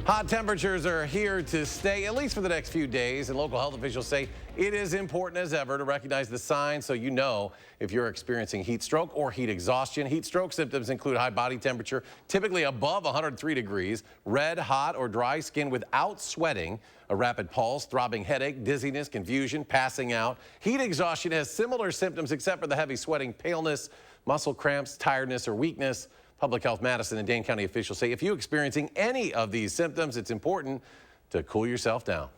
Hot temperatures are here to stay, at least for the next few days, and local health officials say it is important as ever to recognize the signs so you know if you're experiencing heat stroke or heat exhaustion. Heat stroke symptoms include high body temperature, typically above 103 degrees, red, hot, or dry skin without sweating, a rapid pulse, throbbing headache, dizziness, confusion, passing out. Heat exhaustion has similar symptoms except for the heavy sweating, paleness, muscle cramps, tiredness, or weakness. Public Health Madison and Dane County officials say if you're experiencing any of these symptoms, it's important to cool yourself down.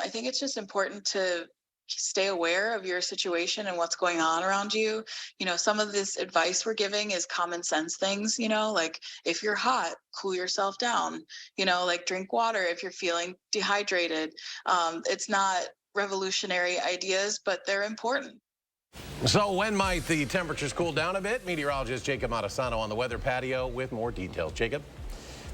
I think it's just important to stay aware of your situation and what's going on around you. You know, some of this advice we're giving is common sense things, like if you're hot, cool yourself down, like drink water if you're feeling dehydrated. It's not revolutionary ideas, but they're important. So when might the temperatures cool down a bit? Meteorologist Jacob Madison on the weather patio with more details. Jacob?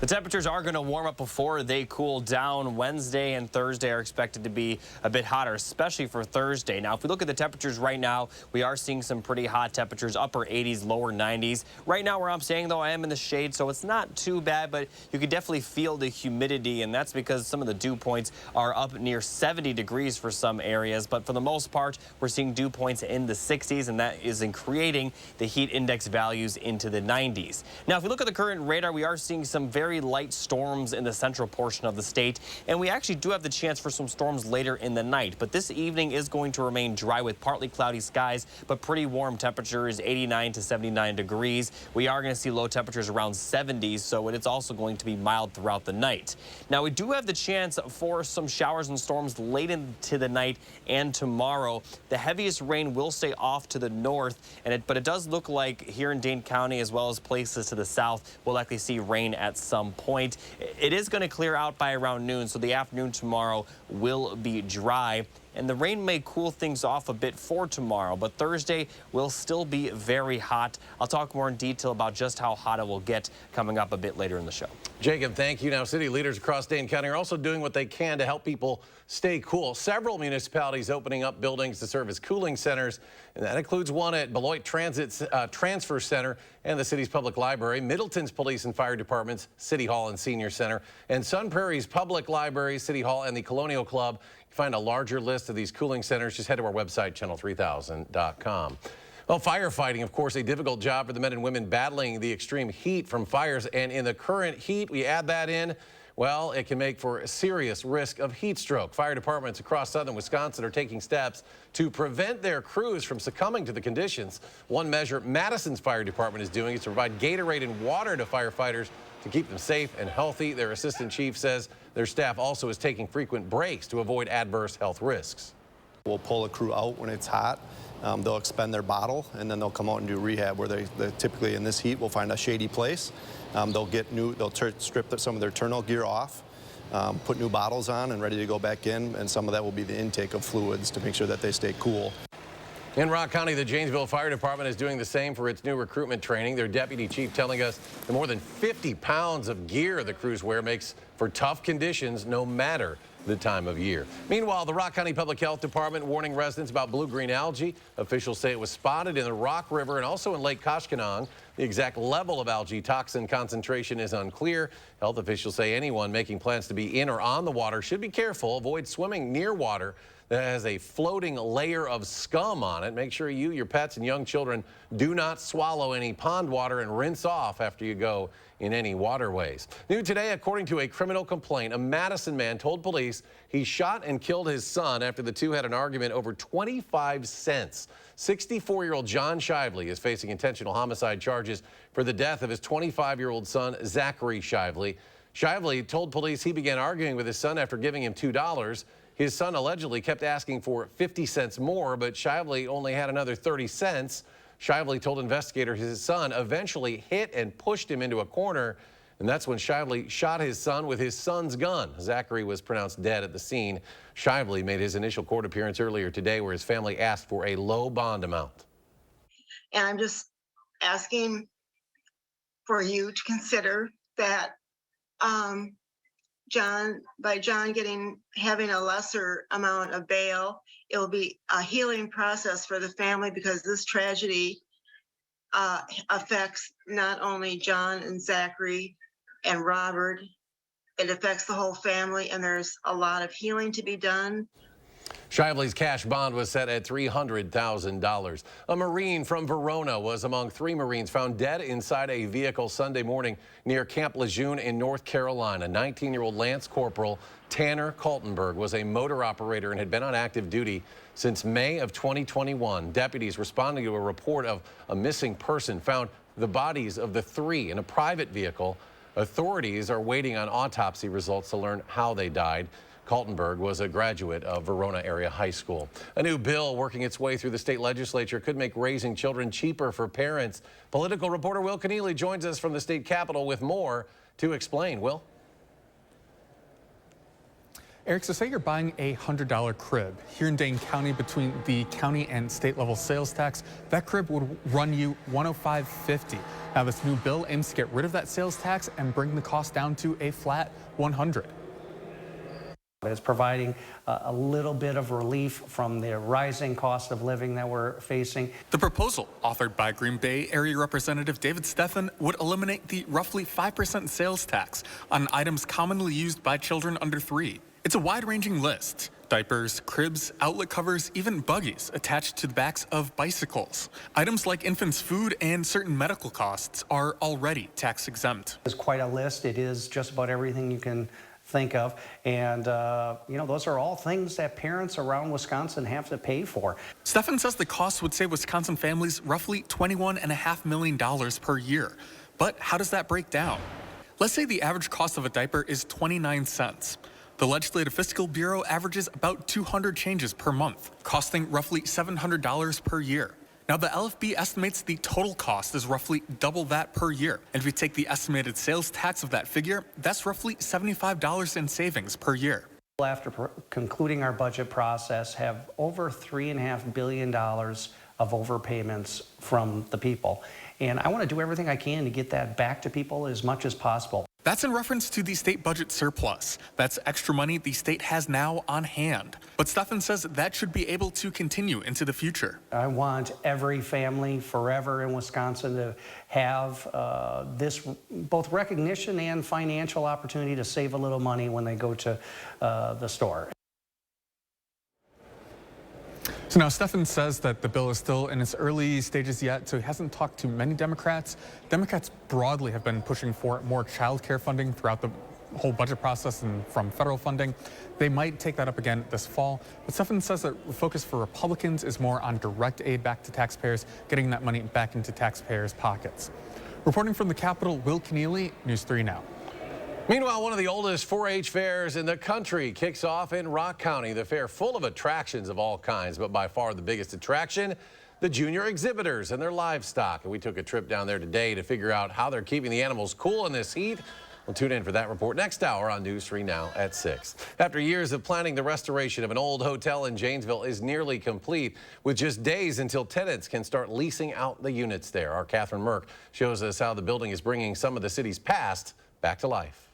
The temperatures are going to warm up before they cool down. Wednesday and Thursday are expected to be a bit hotter, especially for Thursday. Now, if we look at the temperatures right now, we are seeing some pretty hot temperatures, upper 80s, lower 90s. Right now where I'm staying, though, I am in the shade, so it's not too bad, but you could definitely feel the humidity, and that's because some of the dew points are up near 70 degrees for some areas. But for the most part, we're seeing dew points in the 60s, and that is in creating the heat index values into the 90s. Now, if we look at the current radar, we are seeing some very light storms in the central portion of the state, and we actually do have the chance for some storms later in the night. But this evening is going to remain dry with partly cloudy skies, but pretty warm temperatures, 89 to 79 degrees. We are going to see low temperatures around 70s, so it's also going to be mild throughout the night. Now, we do have the chance for some showers and storms late into the night and tomorrow. The heaviest rain will stay off to the north, but it does look like here in Dane County, as well as places to the south, we'll likely see rain at some point. It is going to clear out by around noon, so the afternoon tomorrow will be dry. And the rain may cool things off a bit for tomorrow, but Thursday will still be very hot. I'll talk more in detail about just how hot it will get coming up a bit later in the show. Jacob, thank you. Now, city leaders across Dane County are also doing what they can to help people stay cool. Several municipalities opening up buildings to serve as cooling centers, and that includes one at Beloit Transit Transfer Center and the city's public library, Middleton's Police and Fire Departments, City Hall and Senior Center, and Sun Prairie's Public Library, City Hall, and the Colonial Club. You find a larger list of these cooling centers. Just head to our website, channel3000.com. Well, firefighting, of course, a difficult job for the men and women battling the extreme heat from fires. And in the current heat, we add that in, well, it can make for a serious risk of heat stroke. Fire departments across southern Wisconsin are taking steps to prevent their crews from succumbing to the conditions. One measure Madison's fire department is doing is to provide Gatorade and water to firefighters to keep them safe and healthy. Their assistant chief says their staff also is taking frequent breaks to avoid adverse health risks. We'll pull a crew out when it's hot. They'll expend their bottle, and then they'll come out and do rehab where they typically in this heat will find a shady place. They'll strip some of their turnout gear off, put new bottles on and ready to go back in, and some of that will be the intake of fluids to make sure that they stay cool. In Rock County, the Janesville Fire Department is doing the same for its new recruitment training. Their deputy chief telling us the more than 50 pounds of gear the crews wear makes for tough conditions no matter the time of year. Meanwhile, the Rock County Public Health Department warning residents about blue-green algae. Officials say it was spotted in the Rock River and also in Lake Koshkonong. The exact level of algae toxin concentration is unclear. Health officials say anyone making plans to be in or on the water should be careful. Avoid swimming near water that has a floating layer of scum on it. Make sure you, your pets, and young children do not swallow any pond water and rinse off after you go in any waterways. New today, according to a criminal complaint, a Madison man told police he shot and killed his son after the two had an argument over 25 cents. 64-year-old John Shively is facing intentional homicide charges for the death of his 25-year-old son, Zachary Shively. Shively told police he began arguing with his son after giving him $2. His son allegedly kept asking for 50 cents more, but Shively only had another 30 cents. Shively told investigators his son eventually hit and pushed him into a corner, and that's when Shively shot his son with his son's gun. Zachary was pronounced dead at the scene. Shively made his initial court appearance earlier today where his family asked for a low bond amount. And I'm just asking for you to consider that John having a lesser amount of bail, it will be a healing process for the family because this tragedy affects not only John and Zachary and Robert It affects the whole family, and there's a lot of healing to be done. Shively's cash bond was set at $300,000. A Marine from Verona was among 3 Marines found dead inside a vehicle Sunday morning near Camp Lejeune in North Carolina. 19-year-old Lance Corporal Tanner Kaltenberg was a motor operator and had been on active duty since May of 2021. Deputies responding to a report of a missing person found the bodies of the 3 in a private vehicle. Authorities are waiting on autopsy results to learn how they died. Kaltenberg was a graduate of Verona Area High School. A new bill working its way through the state legislature could make raising children cheaper for parents. Political reporter Will Keneally joins us from the state capitol with more to explain. Will? Eric, so say you're buying a $100 crib here in Dane County. Between the county and state level sales tax, that crib would run you $105.50. Now this new bill aims to get rid of that sales tax and bring the cost down to a flat $100. It's providing a little bit of relief from the rising cost of living that we're facing. The proposal, authored by Green Bay Area Representative David Stephan, would eliminate the roughly 5% sales tax on items commonly used by children under 3. It's a wide-ranging list. Diapers, cribs, outlet covers, even buggies attached to the backs of bicycles. Items like infants' food and certain medical costs are already tax exempt. It's quite a list. It is just about everything you can think of. And, those are all things that parents around Wisconsin have to pay for. Stephan says the cost would save Wisconsin families roughly $21.5 million per year. But how does that break down? Let's say the average cost of a diaper is 29 cents. The Legislative Fiscal Bureau averages about 200 changes per month, costing roughly $700 per year. Now, the LFB estimates the total cost is roughly double that per year. And if you take the estimated sales tax of that figure, that's roughly $75 in savings per year. After concluding our budget process, have over $3.5 billion of overpayments from the people. And I want to do everything I can to get that back to people as much as possible. That's in reference to the state budget surplus. That's extra money the state has now on hand. But Stephan says that should be able to continue into the future. I want every family forever in Wisconsin to have this both recognition and financial opportunity to save a little money when they go to the store. So now Stephan says that the bill is still in its early stages yet, so he hasn't talked to many Democrats. Democrats broadly have been pushing for more child care funding throughout the whole budget process and from federal funding. They might take that up again this fall. But Stephan says that the focus for Republicans is more on direct aid back to taxpayers, getting that money back into taxpayers' pockets. Reporting from the Capitol, Will Keneally, News 3 Now. Meanwhile, one of the oldest 4-H fairs in the country kicks off in Rock County. The fair full of attractions of all kinds, but by far the biggest attraction, the junior exhibitors and their livestock. And we took a trip down there today to figure out how they're keeping the animals cool in this heat. We'll tune in for that report next hour on News 3 Now at 6. After years of planning, the restoration of an old hotel in Janesville is nearly complete, with just days until tenants can start leasing out the units there. Our Catherine Merck shows us how the building is bringing some of the city's past back to life.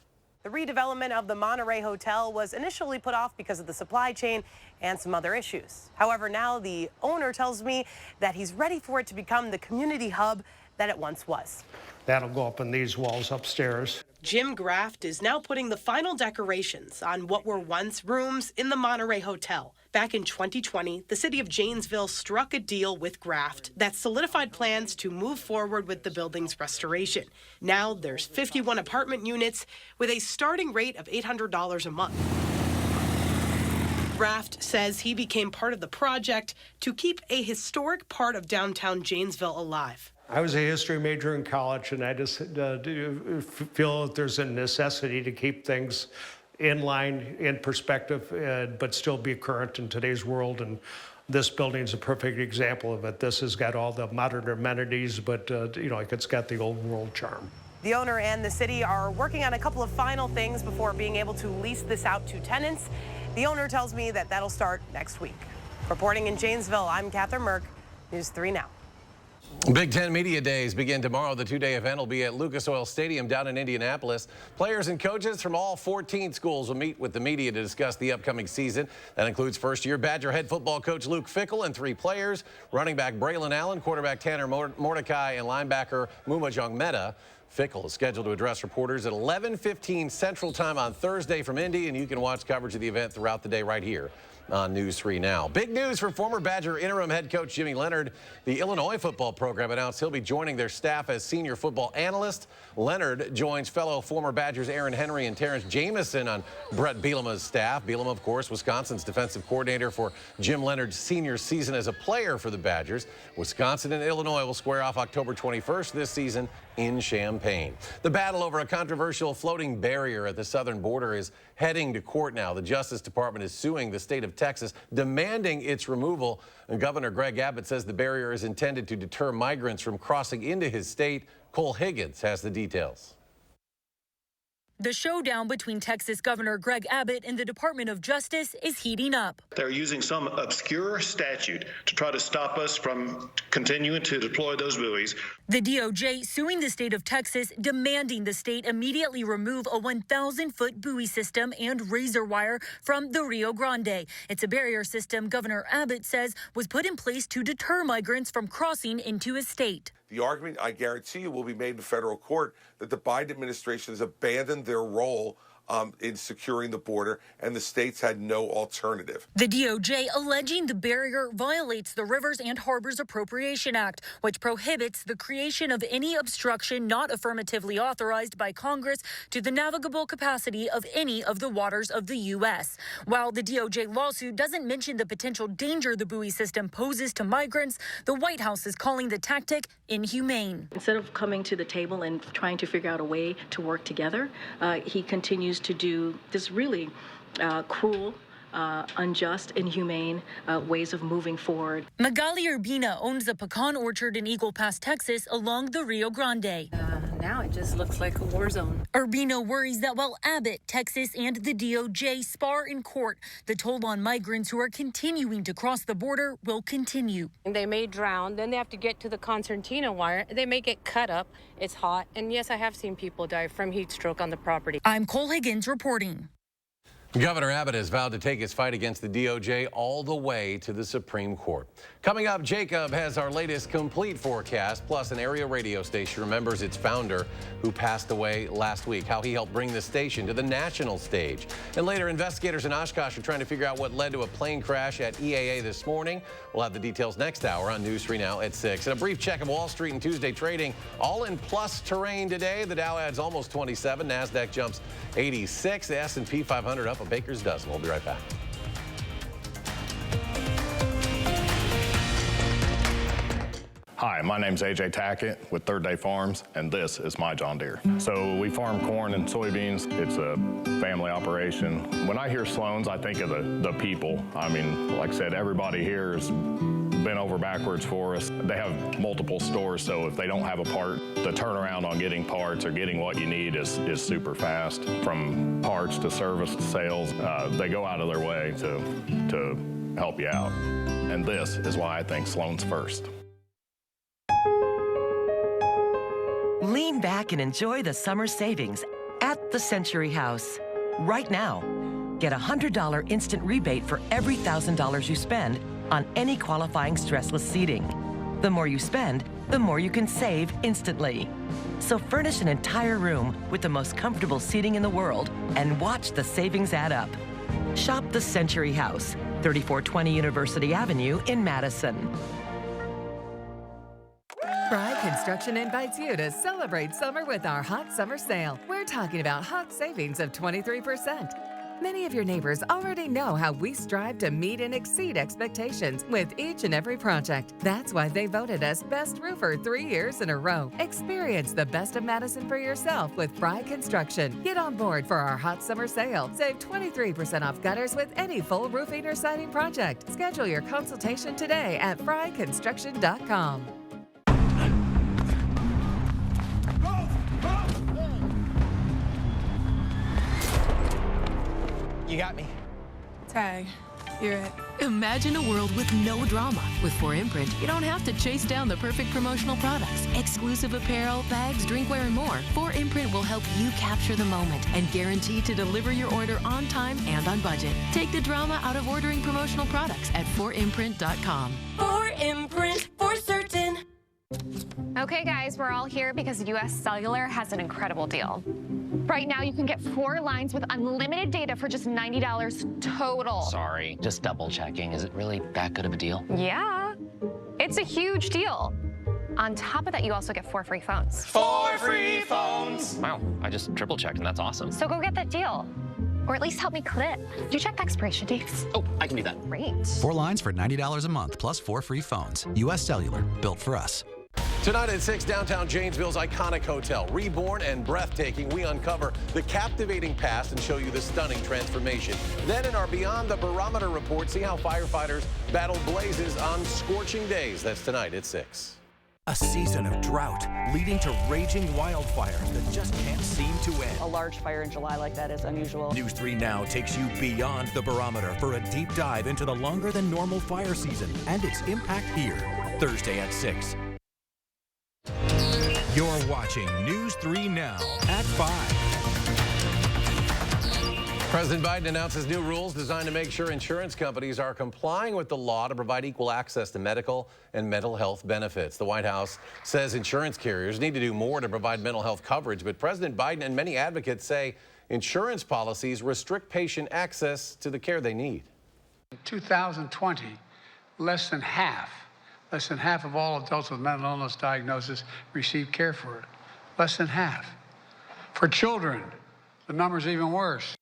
The redevelopment of the Monterey Hotel was initially put off because of the supply chain and some other issues. However, now the owner tells me that he's ready for it to become the community hub that it once was. That'll go up in these walls upstairs. Jim Graft is now putting the final decorations on what were once rooms in the Monterey Hotel. Back in 2020, the city of Janesville struck a deal with Graft that solidified plans to move forward with the building's restoration. Now there's 51 apartment units with a starting rate of $800 a month. Graft says he became part of the project to keep a historic part of downtown Janesville alive. I was a history major in college, and I just feel that there's a necessity to keep things in line, in perspective, but still be current in today's world. And this building is a perfect example of it. This has got all the modern amenities, but it's got the old world charm. The owner and the city are working on a couple of final things before being able to lease this out to tenants. The owner tells me that that'll start next week. Reporting in Janesville, I'm Catherine Merck, News 3 Now. Big Ten Media Days begin tomorrow. The two-day event will be at Lucas Oil Stadium down in Indianapolis. Players and coaches from all 14 schools will meet with the media to discuss the upcoming season. That includes first-year Badger head football coach Luke Fickell and 3 players, running back Braylon Allen, quarterback Tanner Mordecai, and linebacker Muma Jongmeta. Fickle is scheduled to address reporters at 11:15 Central Time on Thursday from Indy, and you can watch coverage of the event throughout the day right here on News 3 Now. Big news for former Badger interim head coach Jimmy Leonhard. The Illinois football program announced he'll be joining their staff as senior football analyst. Leonhard joins fellow former Badgers Aaron Henry and Terrence Jamison on Brett Bielema's staff. Bielema, of course, Wisconsin's defensive coordinator for Jim Leonhard's senior season as a player for the Badgers. Wisconsin and Illinois will square off October 21st this season in Champaign. The battle over a controversial floating barrier at the southern border is heading to court now. The Justice Department is suing the state of Texas, demanding its removal. And Governor Greg Abbott says the barrier is intended to deter migrants from crossing into his state. Cole Higgins has the details. The showdown between Texas Governor Greg Abbott and the Department of Justice is heating up. They're using some obscure statute to try to stop us from continuing to deploy those buoys. The DOJ suing the state of Texas, demanding the state immediately remove a 1,000-foot buoy system and razor wire from the Rio Grande. It's a barrier system Governor Abbott says was put in place to deter migrants from crossing into his state. The argument, I guarantee you, will be made in federal court that the Biden administration has abandoned their role in securing the border, and the states had no alternative. The DOJ alleging the barrier violates the Rivers and Harbors Appropriation Act, which prohibits the creation of any obstruction not affirmatively authorized by Congress to the navigable capacity of any of the waters of the U.S. While the DOJ lawsuit doesn't mention the potential danger the buoy system poses to migrants, the White House is calling the tactic inhumane. Instead of coming to the table and trying to figure out a way to work together, he continues to do this really cruel, unjust, inhumane ways of moving forward. Magali Urbina owns a pecan orchard in Eagle Pass, Texas, along the Rio Grande. Now it just looks like a war zone. Urbina worries that while Abbott, Texas, and the DOJ spar in court, the toll on migrants who are continuing to cross the border will continue. They may drown, then they have to get to the concertina wire. They may get cut up. It's hot. And yes, I have seen people die from heat stroke on the property. I'm Cole Higgins reporting. Governor Abbott has vowed to take his fight against the DOJ all the way to the Supreme Court. Coming up, Jacob has our latest complete forecast, plus an area radio station remembers its founder who passed away last week, how he helped bring the station to the national stage. And later, investigators in Oshkosh are trying to figure out what led to a plane crash at EAA this morning. We'll have the details next hour on News 3 Now at 6. And a brief check of Wall Street and Tuesday trading, all in plus terrain today. The Dow adds almost 27, NASDAQ jumps 86, the S&P 500 up a baker's dozen. We'll be right back. Hi, my name's AJ Tackett with Third Day Farms, and this is my John Deere. So we farm corn and soybeans. It's a family operation. When I hear Sloan's, I think of the people. I mean, like I said, everybody here has been over backwards for us. They have multiple stores, so if they don't have a part, the turnaround on getting parts or getting what you need is super fast. From parts to service to sales, they go out of their way to help you out. And this is why I think Sloan's first. Lean back and enjoy the summer savings at the Century House. Right now, get a $100 instant rebate for every $1,000 you spend on any qualifying stressless seating. The more you spend, the more you can save instantly. So furnish an entire room with the most comfortable seating in the world and watch the savings add up. Shop the Century House, 3420 University Avenue in Madison. Fry Construction invites you to celebrate summer with our hot summer sale. We're talking about hot savings of 23%. Many of your neighbors already know how we strive to meet and exceed expectations with each and every project. That's why they voted us Best Roofer 3 years in a row. Experience the best of Madison for yourself with Fry Construction. Get on board for our hot summer sale. Save 23% off gutters with any full roofing or siding project. Schedule your consultation today at fryconstruction.com. You got me. Tag, you're it. Imagine a world with no drama. With 4imprint, you don't have to chase down the perfect promotional products. Exclusive apparel, bags, drinkware, and more. 4imprint will help you capture the moment and guarantee to deliver your order on time and on budget. Take the drama out of ordering promotional products at 4imprint.com. 4imprint, for certain. Okay, guys, we're all here because US Cellular has an incredible deal. Right now, you can get 4 lines with unlimited data for just $90 total. Sorry, just double checking. Is it really that good of a deal? Yeah, it's a huge deal. On top of that, you also get 4 free phones. 4 free phones! Wow, I just triple checked and that's awesome. So go get that deal. Or at least help me clip. You check expiration dates. Oh, I can do that. Great. 4 lines for $90 a month, plus 4 free phones. US Cellular, built for us. Tonight at 6, downtown Janesville's iconic hotel. Reborn and breathtaking, we uncover the captivating past and show you the stunning transformation. Then in our Beyond the Barometer report, see how firefighters battle blazes on scorching days. That's tonight at 6. A season of drought leading to raging wildfires that just can't seem to end. A large fire in July like that is unusual. News 3 Now takes you beyond the barometer for a deep dive into the longer than normal fire season and its impact here. Thursday at 6. You're watching News 3 Now at 5. President Biden announces new rules designed to make sure insurance companies are complying with the law to provide equal access to medical and mental health benefits. The White House says insurance carriers need to do more to provide mental health coverage, but President Biden and many advocates say insurance policies restrict patient access to the care they need. In 2020, less than half of all adults with mental illness diagnosis received care for it. Less than half. For children, the number's even worse.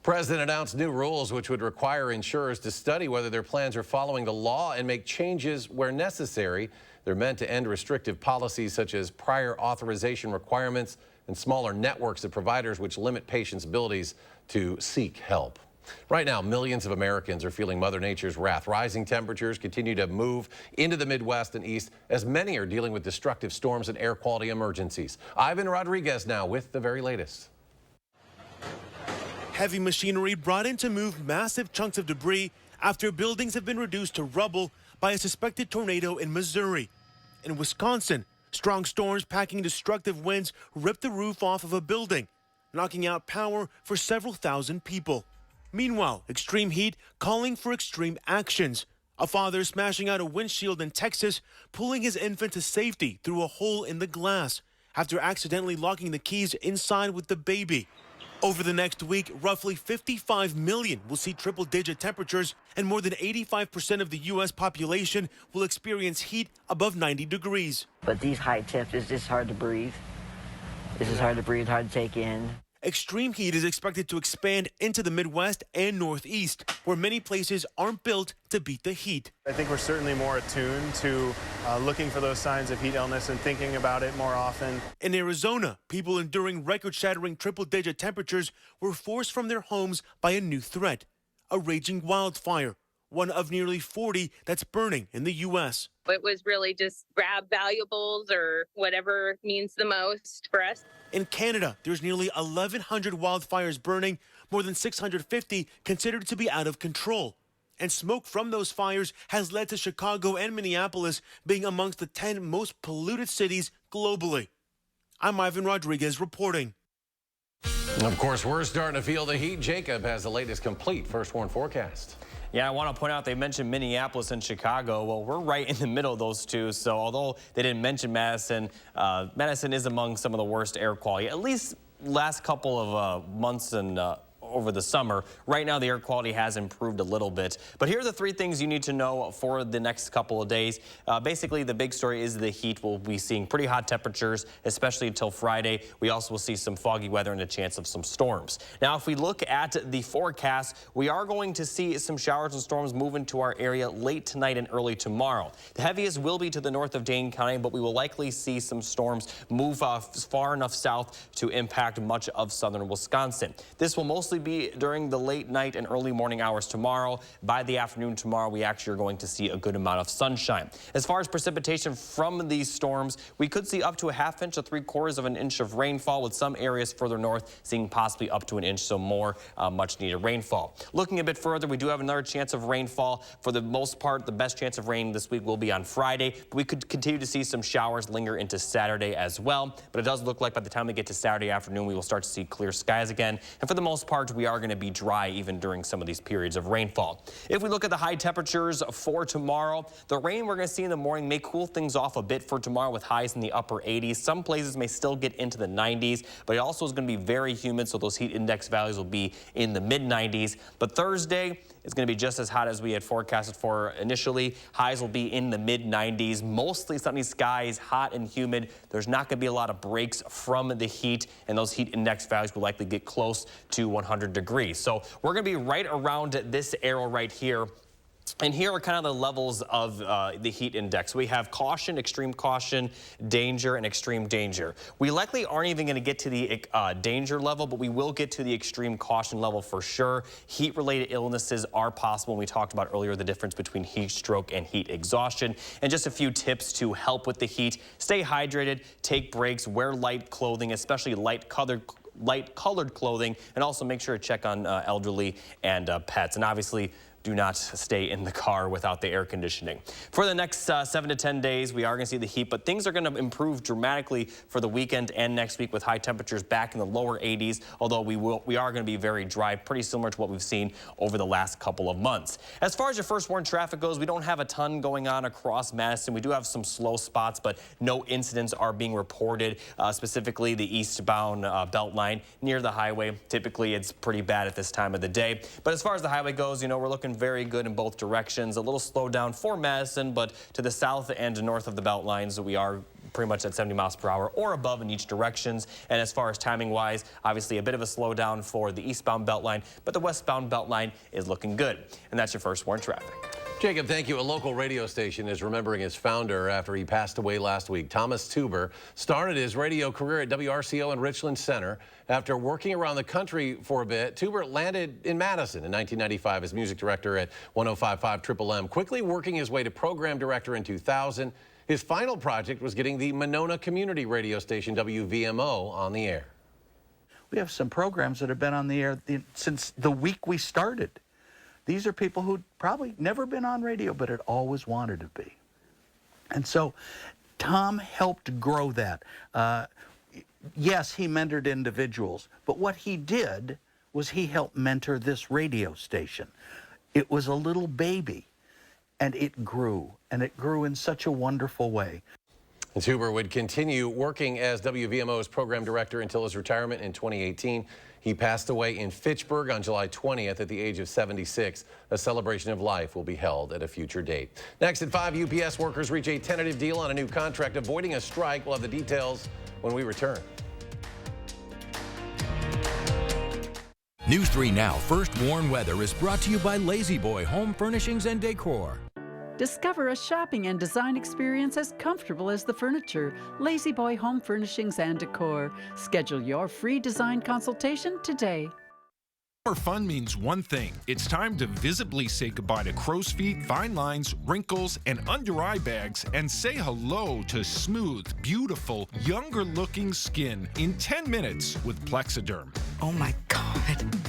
President announced new rules which would require insurers to study whether their plans are following the law and make changes where necessary. They're meant to end restrictive policies such as prior authorization requirements and smaller networks of providers which limit patients' abilities to seek help. Right now, millions of Americans are feeling Mother Nature's wrath. Rising temperatures continue to move into the Midwest and East as many are dealing with destructive storms and air quality emergencies. Ivan Rodriguez now with the very latest. Heavy machinery brought in to move massive chunks of debris after buildings have been reduced to rubble by a suspected tornado in Missouri. In Wisconsin, strong storms packing destructive winds ripped the roof off of a building, knocking out power for several thousand people. Meanwhile, extreme heat calling for extreme actions. A father smashing out a windshield in Texas, pulling his infant to safety through a hole in the glass after accidentally locking the keys inside with the baby. Over the next week, roughly 55 million will see triple-digit temperatures, and more than 85% of the U.S. population will experience heat above 90 degrees. But these high temps, it's just hard to breathe. This is hard to breathe, hard to take in. Extreme heat is expected to expand into the Midwest and Northeast, where many places aren't built to beat the heat. I think we're certainly more attuned to looking for those signs of heat illness and thinking about it more often. In Arizona, people enduring record-shattering triple-digit temperatures were forced from their homes by a new threat, a raging wildfire, one of nearly 40 that's burning in the U.S. It was really just grab valuables or whatever means the most for us. In Canada, there's nearly 1,100 wildfires burning, more than 650 considered to be out of control. And smoke from those fires has led to Chicago and Minneapolis being amongst the 10 most polluted cities globally. I'm Ivan Rodriguez reporting. Of course, we're starting to feel the heat. Jacob has the latest complete First Warn forecast. Yeah, I want to point out they mentioned Minneapolis and Chicago. Well, we're right in the middle of those two. So although they didn't mention Madison, Madison is among some of the worst air quality, at least last couple of months and over the summer. Right now, the air quality has improved a little bit. But here are the 3 things you need to know for the next couple of days. Basically, the big story is the heat. We'll be seeing pretty hot temperatures, especially until Friday. We also will see some foggy weather and a chance of some storms. Now, if we look at the forecast, we are going to see some showers and storms move into our area late tonight and early tomorrow. The heaviest will be to the north of Dane County, but we will likely see some storms move far enough south to impact much of southern Wisconsin. This will mostly be during the late night and early morning hours tomorrow. By the afternoon tomorrow, we actually are going to see a good amount of sunshine. As far as precipitation from these storms, we could see up to a ½ inch to 3/4 of an inch of rainfall, with some areas further north seeing possibly up to an inch, so more much needed rainfall. Looking a bit further, we do have another chance of rainfall. For the most part, the best chance of rain this week will be on Friday, but we could continue to see some showers linger into Saturday as well. But it does look like by the time we get to Saturday afternoon, we will start to see clear skies again. And for the most part, start. We are going to be dry even during some of these periods of rainfall. If we look at the high temperatures for tomorrow, the rain we're going to see in the morning may cool things off a bit for tomorrow with highs in the upper 80s. Some places may still get into the 90s, but it also is going to be very humid, so those heat index values will be in the mid 90s. But Thursday is going to be just as hot as we had forecasted for initially. Highs will be in the mid 90s, mostly sunny skies, hot and humid. There's not going to be a lot of breaks from the heat, and those heat index values will likely get close to 100 degrees. So we're going to be right around this arrow right here. And here are kind of the levels of the heat index. We have caution, extreme caution, danger, and extreme danger. We likely aren't even going to get to the danger level, but we will get to the extreme caution level for sure. Heat-related illnesses are possible. We talked about earlier the difference between heat stroke and heat exhaustion. And just a few tips to help with the heat. Stay hydrated, take breaks, wear light clothing, especially light-colored clothing, and also make sure to check on elderly and pets. And obviously, do not stay in the car without the air conditioning. For the next 7 to 10 days, we are going to see the heat, but things are going to improve dramatically for the weekend and next week with high temperatures back in the lower 80s, although we are going to be very dry, pretty similar to what we've seen over the last couple of months. As far as your first warn traffic goes, we don't have a ton going on across Madison. We do have some slow spots, but no incidents are being reported, specifically the eastbound belt line near the highway. Typically, it's pretty bad at this time of the day. But as far as the highway goes, you know, we're looking very good in both directions. A little slowdown for Madison, but to the south and north of the belt lines, we are pretty much at 70 miles per hour or above in each directions. And as far as timing wise, obviously a bit of a slowdown for the eastbound belt line, but the westbound belt line is looking good. And that's your first warn traffic. Jacob, thank you. A local radio station is remembering its founder after he passed away last week. Thomas Tuber started his radio career at WRCO in Richland Center. After working around the country for a bit, Tuber landed in Madison in 1995 as music director at 105.5 Triple M, quickly working his way to program director in 2000. His final project was getting the Monona community radio station WVMO on the air. We have some programs that have been on the air since the week we started. These are people who'd probably never been on radio, but had always wanted to be. And so Tom helped grow that. Yes, he mentored individuals, but what he did was he helped mentor this radio station. It was a little baby, and it grew in such a wonderful way. And Tuber would continue working as WVMO's program director until his retirement in 2018. He passed away in Fitchburg on July 20th at the age of 76. A celebration of life will be held at a future date. Next at 5, UPS workers reach a tentative deal on a new contract avoiding a strike. We'll have the details when we return. News 3 Now First Warn Weather is brought to you by Lazy Boy Home Furnishings and Decor. Discover a shopping and design experience as comfortable as the furniture. Lazy Boy Home Furnishings and Decor. Schedule your free design consultation today. More fun means one thing. It's time to visibly say goodbye to crow's feet, fine lines, wrinkles, and under-eye bags, and say hello to smooth, beautiful, younger-looking skin in 10 minutes with Plexiderm. Oh my God.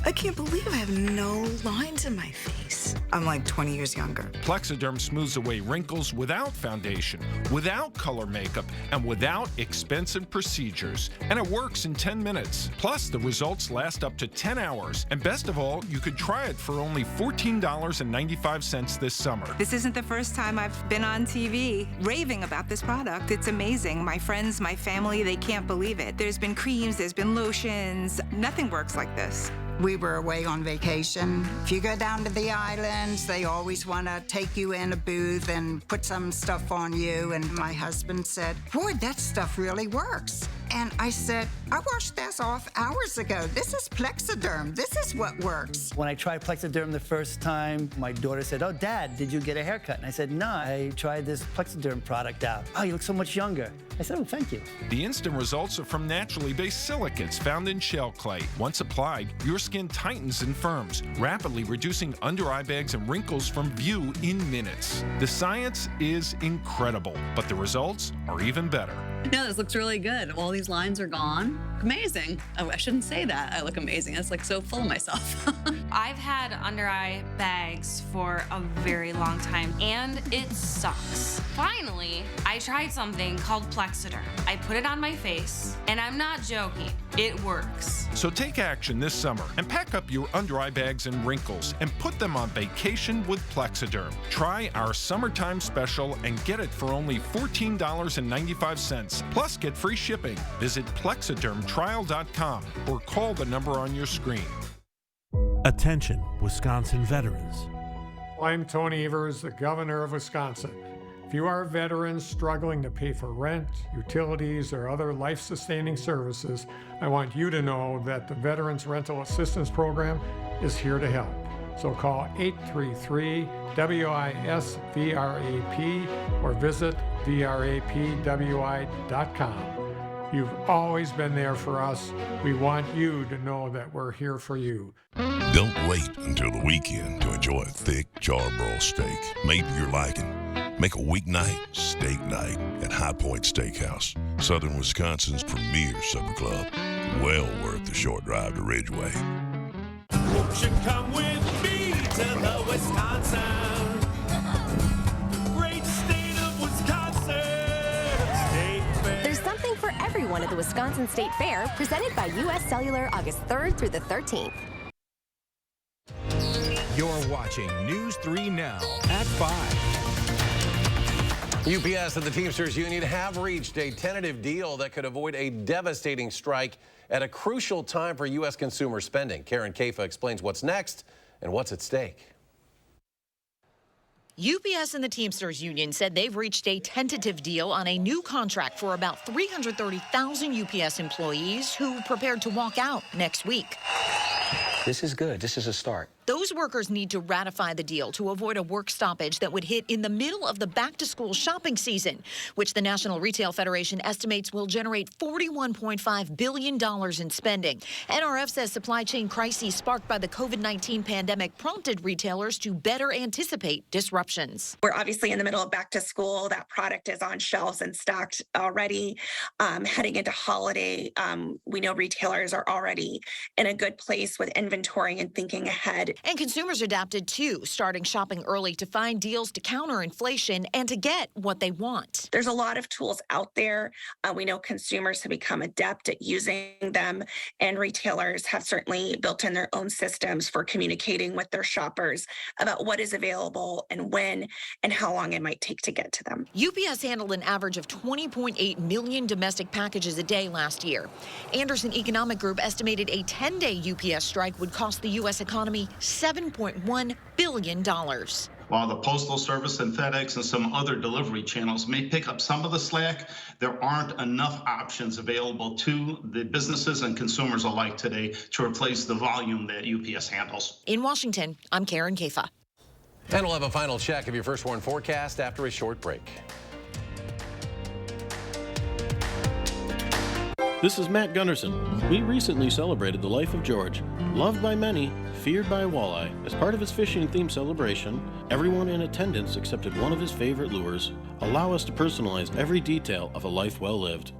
I can't believe I have no lines in my face. I'm like 20 years younger. Plexiderm smooths away wrinkles without foundation, without color makeup, and without expensive procedures. And it works in 10 minutes. Plus, the results last up to 10 hours. And best of all, you could try it for only $14.95 this summer. This isn't the first time I've been on TV raving about this product. It's amazing. My friends, my family, they can't believe it. There's been creams, there's been lotions. Nothing works like this. We were away on vacation. If you go down to the islands, they always want to take you in a booth and put some stuff on you. And my husband said, boy, that stuff really works. And I said, I washed this off hours ago. This is Plexiderm. This is what works. When I tried Plexiderm the first time, my daughter said, oh, Dad, did you get a haircut? And I said, no, I tried this Plexiderm product out. Oh, you look so much younger. I said, oh, thank you. The instant results are from naturally based silicates found in shell clay. Once applied, your skin tightens and firms, rapidly reducing under-eye bags and wrinkles from view in minutes. The science is incredible, but the results are even better. No, this looks really good. All these lines are gone. Amazing. Oh, I shouldn't say that. I look amazing. It's like so full of myself. I've had under eye bags for a very long time, and it sucks. Finally, I tried something called Plexiderm. I put it on my face, and I'm not joking. It works. So take action this summer and pack up your under-eye bags and wrinkles and put them on vacation with Plexiderm. Try our summertime special and get it for only $14.95. Plus, get free shipping. Visit plexidermtrial.com or call the number on your screen. Attention, Wisconsin veterans. I'm Tony Evers, the governor of Wisconsin. If you are a veteran struggling to pay for rent, utilities, or other life-sustaining services, I want you to know that the Veterans Rental Assistance Program is here to help. So call 833-WISC-VRAP or visit vrapwi.com. You've always been there for us. We want you to know that we're here for you. Don't wait until the weekend to enjoy a thick charbroiled steak made to your liking. Make a weeknight steak night at High Point Steakhouse, Southern Wisconsin's premier supper club. Well worth the short drive to Ridgeway. Won't you come with me to the Wisconsin? Great state of Wisconsin. State Fair. There's something for everyone at the Wisconsin State Fair, presented by U.S. Cellular August 3rd through the 13th. You're watching News 3 Now at 5. UPS and the Teamsters Union have reached a tentative deal that could avoid a devastating strike at a crucial time for U.S. consumer spending. Karen Kafa explains what's next and what's at stake. UPS and the Teamsters Union said they've reached a tentative deal on a new contract for about 330,000 UPS employees who prepared to walk out next week. This is good. This is a start. Those workers need to ratify the deal to avoid a work stoppage that would hit in the middle of the back-to-school shopping season, which the National Retail Federation estimates will generate $41.5 billion in spending. NRF says supply chain crises sparked by the COVID-19 pandemic prompted retailers to better anticipate disruptions. We're obviously in the middle of back to school. That product is on shelves and stocked already. Heading into holiday, we know retailers are already in a good place with inventory and thinking ahead. And consumers adapted too, starting shopping early to find deals to counter inflation and to get what they want. There's a lot of tools out there. We know consumers have become adept at using them, and retailers have certainly built in their own systems for communicating with their shoppers about what is available and when and how long it might take to get to them. UPS handled an average of 20.8 million domestic packages a day last year. Anderson Economic Group estimated a 10-day UPS strike would cost the U.S. economy $7.1 billion. While the Postal Service and FedEx and some other delivery channels may pick up some of the slack, there aren't enough options available to the businesses and consumers alike today to replace the volume that UPS handles. In Washington, I'm Karen Kafa. And we'll have a final check of your First Warn forecast after a short break. This is Matt Gunderson. We recently celebrated the life of George. Loved by many, feared by walleye. As part of his fishing-themed celebration, everyone in attendance accepted one of his favorite lures. Allow us to personalize every detail of a life well lived.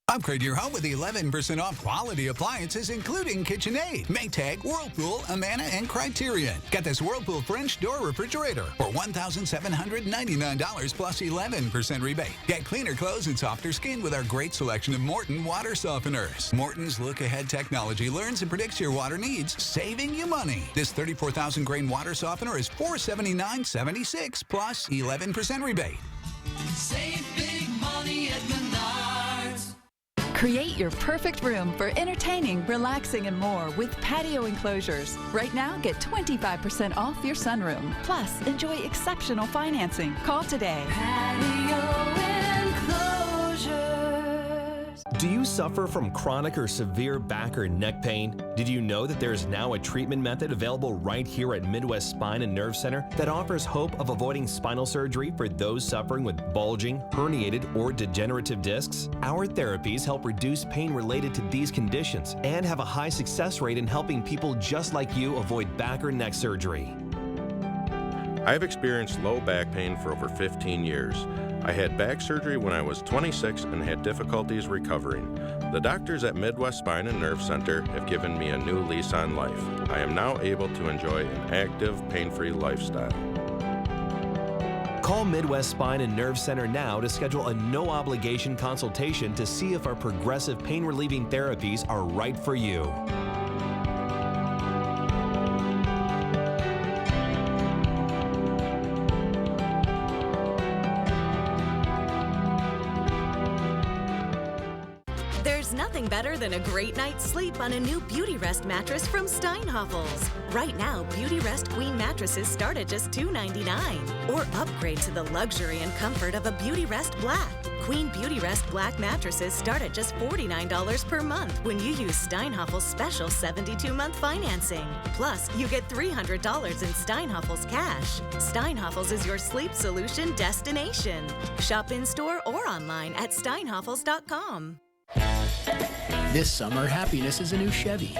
Upgrade your home with 11% off quality appliances, including KitchenAid, Maytag, Whirlpool, Amana, and Criterion. Get this Whirlpool French door refrigerator for $1,799 plus 11% rebate. Get cleaner clothes and softer skin with our great selection of Morton water softeners. Morton's look-ahead technology learns and predicts your water needs, saving you money. This 34,000 grain water softener is $479.76 plus 11% rebate. Save big money at Menards. Create your perfect room for entertaining, relaxing, and more with patio enclosures. Right now, get 25% off your sunroom. Plus, enjoy exceptional financing. Call today. Patio enclosures. Do you suffer from chronic or severe back or neck pain? Did you know that there is now a treatment method available right here at Midwest Spine and Nerve Center that offers hope of avoiding spinal surgery for those suffering with bulging, herniated, or degenerative discs? Our therapies help reduce pain related to these conditions and have a high success rate in helping people just like you avoid back or neck surgery. I've experienced low back pain for over 15 years. I had back surgery when I was 26 and had difficulties recovering. The doctors at Midwest Spine and Nerve Center have given me a new lease on life. I am now able to enjoy an active, pain-free lifestyle. Call Midwest Spine and Nerve Center now to schedule a no-obligation consultation to see if our progressive pain-relieving therapies are right for you. There's nothing better than a great night's sleep on a new Beauty Rest mattress from Steinhafels. Right now, Beauty Rest Queen mattresses start at just $2.99. Or upgrade to the luxury and comfort of a Beauty Rest Black. Queen Beauty Rest Black mattresses start at just $49 per month when you use Steinhafels' special 72-month financing. Plus, you get $300 in Steinhafels cash. Steinhafels is your sleep solution destination. Shop in-store or online at steinhafels.com. This summer, happiness is a new Chevy.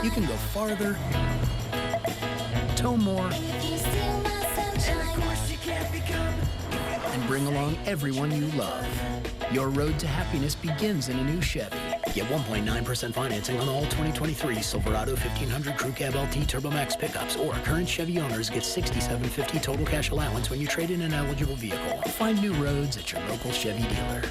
You can go farther, tow more, and bring along everyone you love. Your road to happiness begins in a new Chevy. Get 1.9% financing on all 2023 Silverado 1500 Crew Cab LT Turbo Max pickups, or current Chevy owners get $6,750 total cash allowance when you trade in an eligible vehicle. Find new roads at your local Chevy dealer.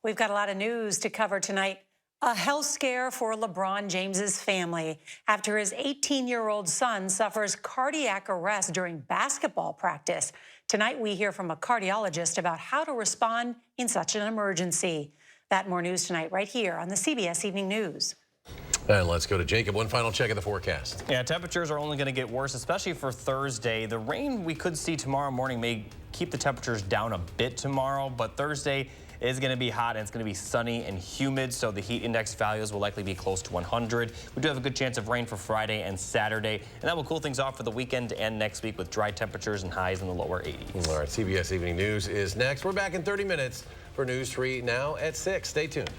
We've got a lot of news to cover tonight. A health scare for LeBron James's family after his 18-year-old son suffers cardiac arrest during basketball practice. Tonight, we hear from a cardiologist about how to respond in such an emergency. That and more news tonight right here on the CBS Evening News. And let's go to Jacob. One final check of the forecast. Yeah, temperatures are only going to get worse, especially for Thursday. The rain we could see tomorrow morning may keep the temperatures down a bit tomorrow, but Thursday is going to be hot and it's going to be sunny and humid, so the heat index values will likely be close to 100. We do have a good chance of rain for Friday and Saturday, and that will cool things off for the weekend and next week with dry temperatures and highs in the lower 80s. All right, CBS Evening News is next. We're back in 30 minutes for News 3 now at 6. Stay tuned.